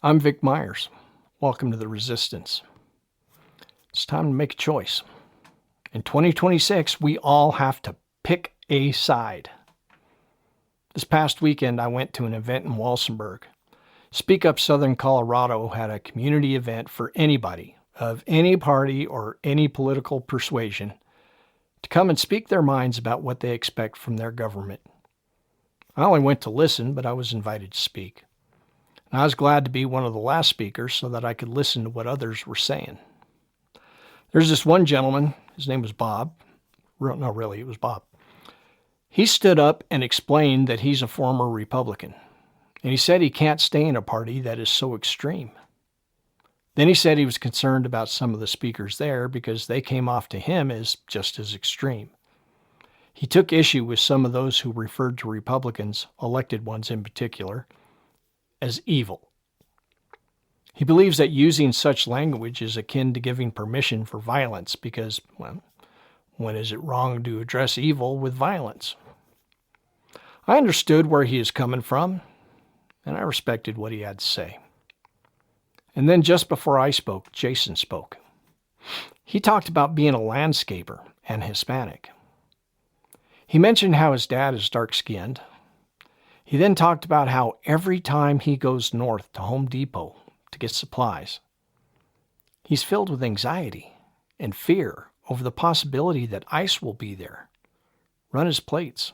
I'm Vic Myers. Welcome to the Resistance. It's time to make a choice. In 2026, we all have to pick a side. This past weekend, I went to an event in Walsenburg. Speak Up Southern Colorado had a community event for anybody of any party or any political persuasion to come and speak their minds about what they expect from their government. I only went to listen, but I was invited to speak. And I was glad to be one of the last speakers so that I could listen to what others were saying. There's this one gentleman, his name was Bob. No, really, it was Bob. He stood up and explained that he's a former Republican. And he said he can't stay in a party that is so extreme. Then he said he was concerned about some of the speakers there because they came off to him as just as extreme. He took issue with some of those who referred to Republicans, elected ones in particular, as evil. He believes that using such language is akin to giving permission for violence because, well, when is it wrong to address evil with violence? I understood where he is coming from, and I respected what he had to say. And then just before I spoke, Jason spoke. He talked about being a landscaper and Hispanic. He mentioned how his dad is dark-skinned. He then talked about how every time he goes north to Home Depot to get supplies, he's filled with anxiety and fear over the possibility that ICE will be there, run his plates,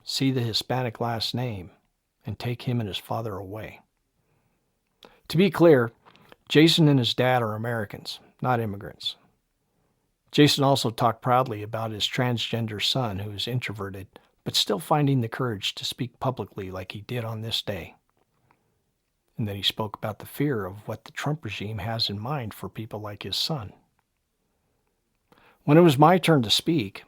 see the Hispanic last name, and take him and his father away. To be clear, Jason and his dad are Americans, not immigrants. Jason also talked proudly about his transgender son who is introverted, but still finding the courage to speak publicly like he did on this day. And then he spoke about the fear of what the Trump regime has in mind for people like his son. When it was my turn to speak,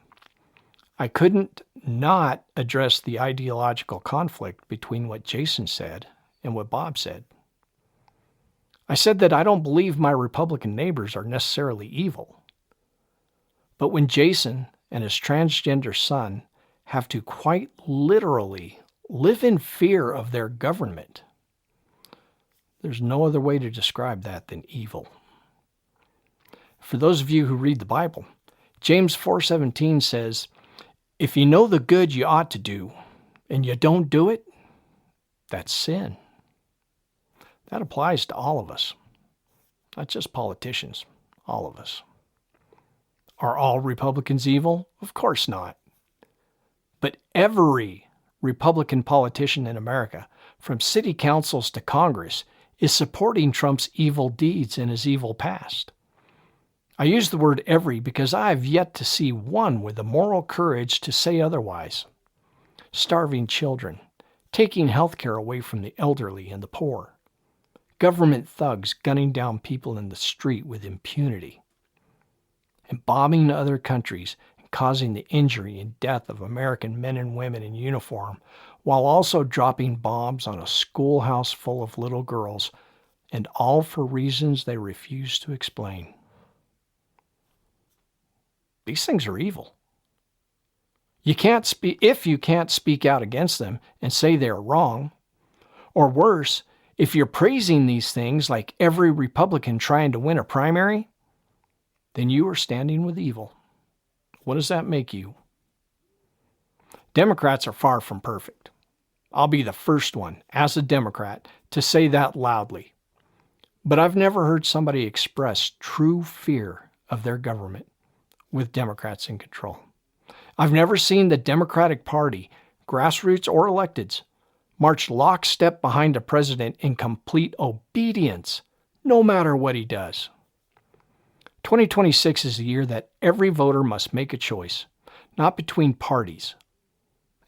I couldn't not address the ideological conflict between what Jason said and what Bob said. I said that I don't believe my Republican neighbors are necessarily evil. But when Jason and his transgender son have to quite literally live in fear of their government, there's no other way to describe that than evil. For those of you who read the Bible, James 4:17 says, if you know the good you ought to do and you don't do it, that's sin. That applies to all of us, not just politicians, all of us. Are all Republicans evil? Of course not. But every Republican politician in America, from city councils to Congress, is supporting Trump's evil deeds and his evil past. I use the word every because I have yet to see one with the moral courage to say otherwise. Starving children, taking health care away from the elderly and the poor, government thugs gunning down people in the street with impunity, and bombing other countries and causing the injury and death of American men and women in uniform, while also dropping bombs on a schoolhouse full of little girls, and all for reasons they refuse to explain. These things are evil. If you can't speak out against them and say they're wrong, or worse, if you're praising these things like every Republican trying to win a primary, then you are standing with evil. What does that make you? Democrats are far from perfect. I'll be the first one, as a Democrat, to say that loudly. But I've never heard somebody express true fear of their government with Democrats in control. I've never seen the Democratic Party, grassroots or electeds, march lockstep behind a president in complete obedience, no matter what he does. 2026 is a year that every voter must make a choice, not between parties,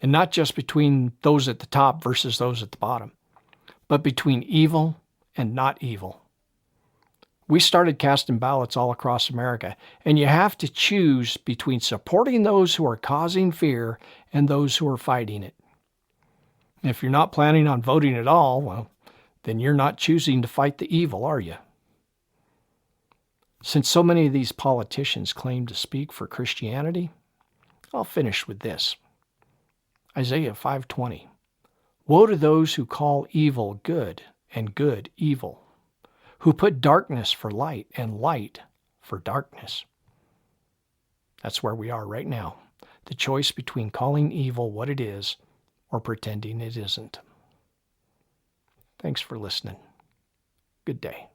and not just between those at the top versus those at the bottom, but between evil and not evil. We started casting ballots all across America, and you have to choose between supporting those who are causing fear and those who are fighting it. If you're not planning on voting at all, well, then you're not choosing to fight the evil, are you? Since so many of these politicians claim to speak for Christianity, I'll finish with this. Isaiah 5:20. Woe to those who call evil good and good evil, who put darkness for light and light for darkness. That's where we are right now. The choice between calling evil what it is or pretending it isn't. Thanks for listening. Good day.